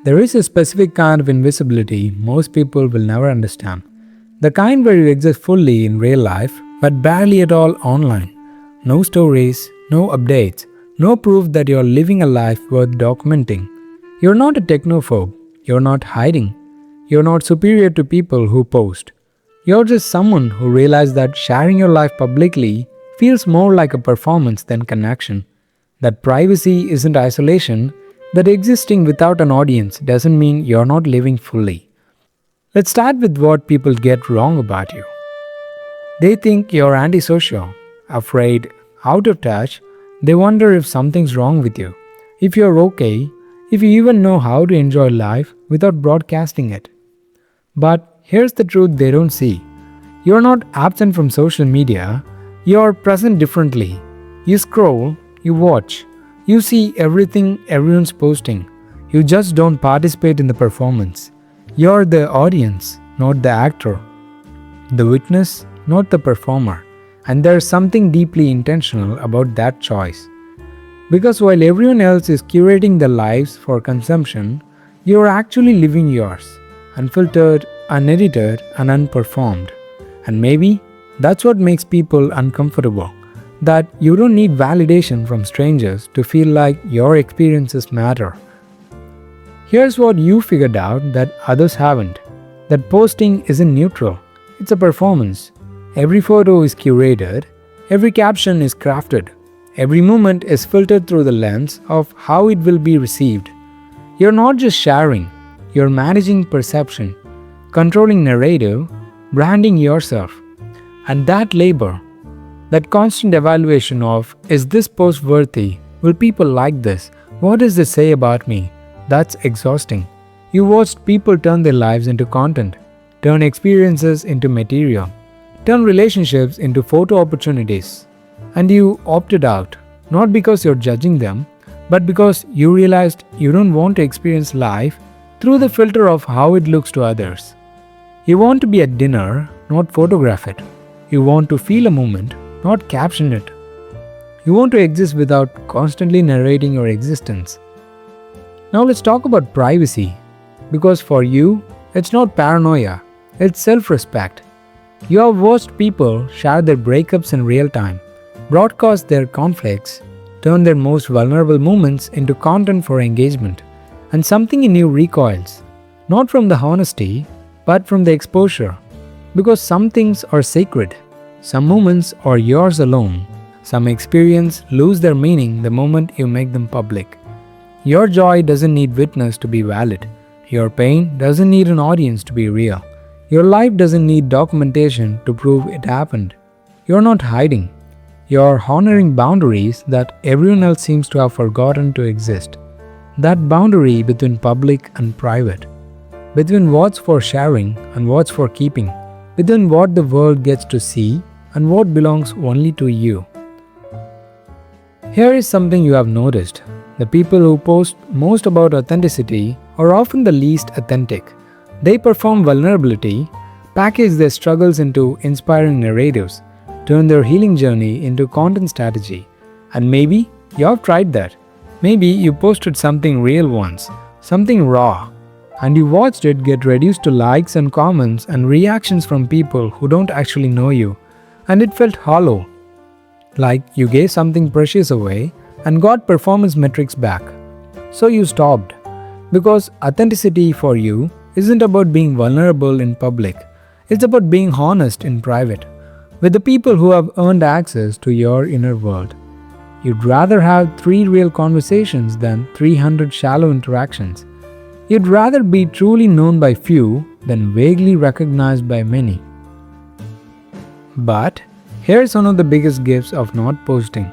There is a specific kind of invisibility most people will never understand. The kind where you exist fully in real life, but barely at all online. No stories, no updates, no proof that you're living a life worth documenting. You're not a technophobe, you're not hiding, you're not superior to people who post. You're just someone who realized that sharing your life publicly feels more like a performance than connection. That privacy isn't isolation, that existing without an audience doesn't mean you're not living fully. Let's start with what people get wrong about you. They think you're antisocial, afraid, out of touch. They wonder if something's wrong with you, if you're okay, if you even know how to enjoy life without broadcasting it. But here's the truth they don't see. You're not absent from social media, you're present differently. You scroll, you watch, you see everything everyone's posting. You just don't participate in the performance. You're the audience, not the actor. The witness, not the performer. And there's something deeply intentional about that choice. Because while everyone else is curating their lives for consumption, you're actually living yours, unfiltered, unedited, and unperformed. And maybe that's what makes people uncomfortable. That you don't need validation from strangers to feel like your experiences matter. Here's what you figured out that others haven't. That posting isn't neutral. It's a performance. Every photo is curated. Every caption is crafted. Every moment is filtered through the lens of how it will be received. You're not just sharing. You're managing perception, controlling narrative, branding yourself. And that labor, that constant evaluation of, is this post worthy? Will people like this? What does this say about me? That's exhausting. You watched people turn their lives into content, turn experiences into material, turn relationships into photo opportunities. And you opted out, not because you're judging them, but because you realized you don't want to experience life through the filter of how it looks to others. You want to be at dinner, not photograph it. You want to feel a moment, not caption it. You want to exist without constantly narrating your existence. Now let's talk about privacy. Because for you, it's not paranoia, it's self-respect. You have watched people share their breakups in real time, broadcast their conflicts, turn their most vulnerable moments into content for engagement. And something in you recoils, not from the honesty, but from the exposure. Because some things are sacred, some moments are yours alone, some experiences lose their meaning the moment you make them public. Your joy doesn't need witness to be valid. Your pain doesn't need an audience to be real. Your life doesn't need documentation to prove it happened. You're not hiding. You're honoring boundaries that everyone else seems to have forgotten to exist. That boundary between public and private, between what's for sharing and what's for keeping, between what the world gets to see and what belongs only to you. Here is something you have noticed. The people who post most about authenticity are often the least authentic. They perform vulnerability, package their struggles into inspiring narratives, turn their healing journey into content strategy. And maybe you have tried that. Maybe you posted something real once, something raw, and you watched it get reduced to likes and comments and reactions from people who don't actually know you, and it felt hollow, like you gave something precious away and got performance metrics back. So you stopped, because authenticity for you isn't about being vulnerable in public, it's about being honest in private, with the people who have earned access to your inner world. You'd rather have 3 real conversations than 300 shallow interactions. You'd rather be truly known by few than vaguely recognized by many. But here's one of the biggest gifts of not posting.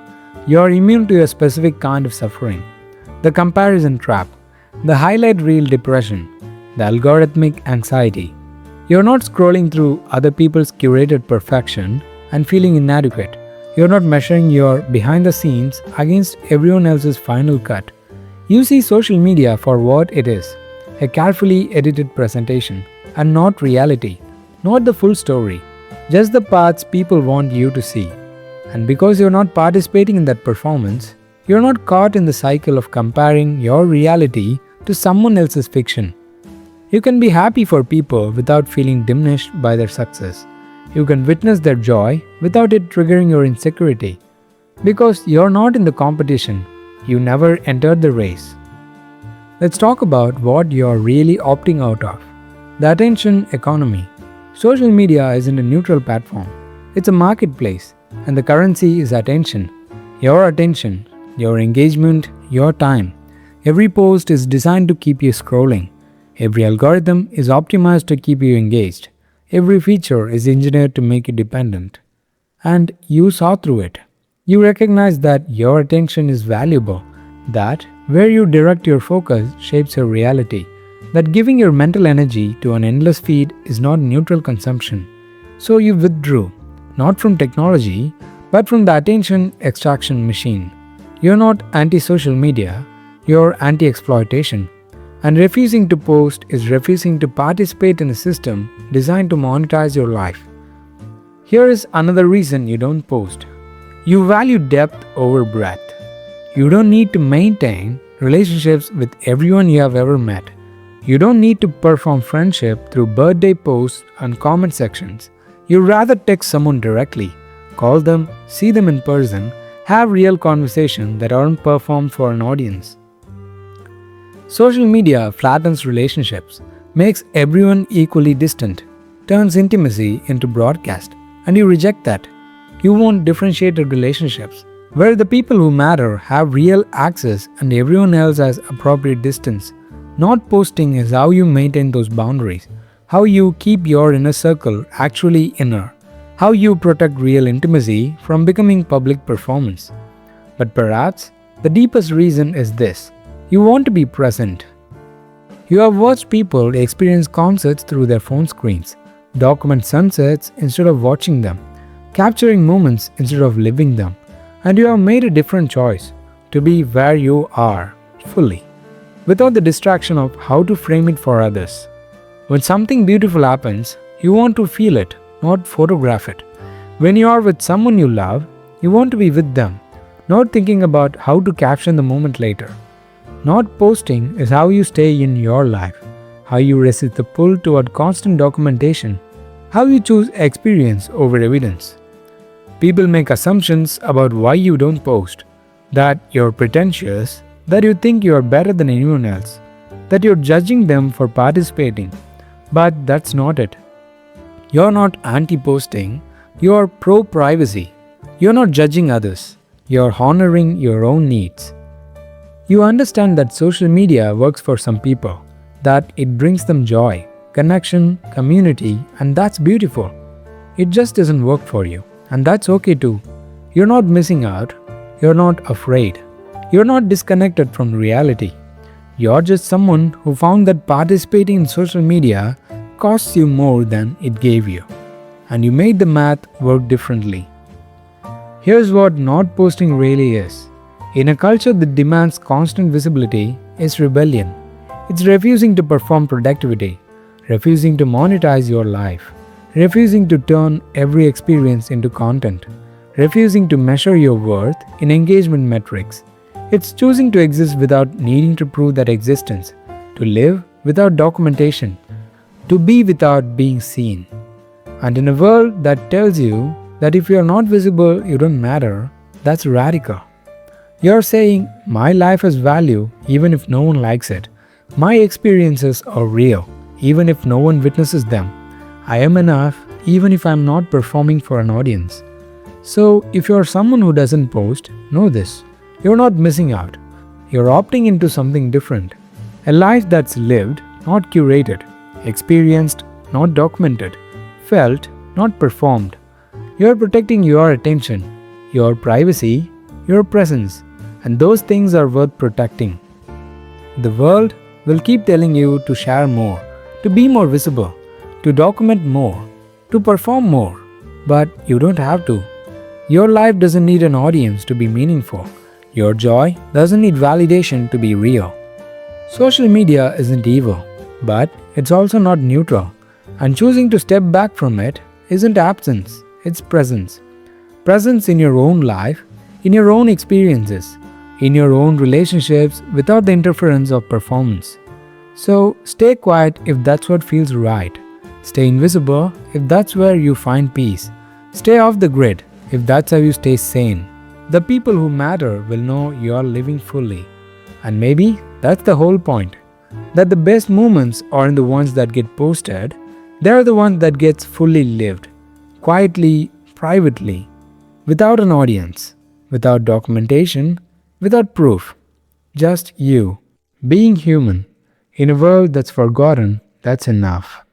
You're immune to a specific kind of suffering. The comparison trap, the highlight reel depression, the algorithmic anxiety. You're not scrolling through other people's curated perfection and feeling inadequate. You're not measuring your behind the scenes against everyone else's final cut. You see social media for what it is, a carefully edited presentation, and not reality, not the full story, just the parts people want you to see. And because you're not participating in that performance, you're not caught in the cycle of comparing your reality to someone else's fiction. You can be happy for people without feeling diminished by their success. You can witness their joy without it triggering your insecurity. Because you're not in the competition, you never entered the race. Let's talk about what you're really opting out of. The attention economy. Social media isn't a neutral platform, it's a marketplace, and the currency is attention. Your attention, your engagement, your time. Every post is designed to keep you scrolling. Every algorithm is optimized to keep you engaged. Every feature is engineered to make you dependent. And you saw through it. You recognize that your attention is valuable, that where you direct your focus shapes your reality, that giving your mental energy to an endless feed is not neutral consumption. So you withdrew, not from technology, but from the attention extraction machine. You're not anti-social media, you're anti-exploitation. And refusing to post is refusing to participate in a system designed to monetize your life. Here is another reason you don't post. You value depth over breadth. You don't need to maintain relationships with everyone you have ever met. You don't need to perform friendship through birthday posts and comment sections. You rather text someone directly, call them, see them in person, have real conversations that aren't performed for an audience. Social media flattens relationships, makes everyone equally distant, turns intimacy into broadcast, and you reject that. You want differentiated relationships, where the people who matter have real access and everyone else has appropriate distance. Not posting is how you maintain those boundaries, how you keep your inner circle actually inner, how you protect real intimacy from becoming public performance. But perhaps the deepest reason is this: you want to be present. You have watched people experience concerts through their phone screens, document sunsets instead of watching them, capturing moments instead of living them, and you have made a different choice to be where you are, fully, without the distraction of how to frame it for others. When something beautiful happens, you want to feel it, not photograph it. When you are with someone you love, you want to be with them, not thinking about how to caption the moment later. Not posting is how you stay in your life, how you resist the pull toward constant documentation, how you choose experience over evidence. People make assumptions about why you don't post, that you're pretentious, that you think you are better than anyone else, that you're judging them for participating. But that's not it. You're not anti-posting, you're pro-privacy. You're not judging others, you're honoring your own needs. You understand that social media works for some people, that it brings them joy, connection, community, and that's beautiful. It just doesn't work for you, and that's okay too. You're not missing out, you're not afraid, you're not disconnected from reality. You're just someone who found that participating in social media costs you more than it gave you, and you made the math work differently. Here's what not posting really is. In a culture that demands constant visibility, it's rebellion. It's refusing to perform productivity, refusing to monetize your life, refusing to turn every experience into content, refusing to measure your worth in engagement metrics. It's choosing to exist without needing to prove that existence, to live without documentation, to be without being seen. And in a world that tells you that if you're not visible, you don't matter, that's radical. You're saying, my life has value even if no one likes it. My experiences are real, even if no one witnesses them. I am enough, even if I'm not performing for an audience. So, if you're someone who doesn't post, know this. You're not missing out. You're opting into something different. A life that's lived, not curated. Experienced, not documented. Felt, not performed. You're protecting your attention, your privacy, your presence. And those things are worth protecting. The world will keep telling you to share more, to be more visible, to document more, to perform more. But you don't have to. Your life doesn't need an audience to be meaningful. Your joy doesn't need validation to be real. Social media isn't evil, but it's also not neutral. And choosing to step back from it isn't absence, it's presence. Presence in your own life, in your own experiences, in your own relationships without the interference of performance. So stay quiet if that's what feels right. Stay invisible if that's where you find peace. Stay off the grid if that's how you stay sane. The people who matter will know you're living fully. And maybe that's the whole point. That the best moments aren't the ones that get posted, they're the ones that gets fully lived. Quietly, privately, without an audience, without documentation, without proof. Just you, being human. In a world that's forgotten, that's enough.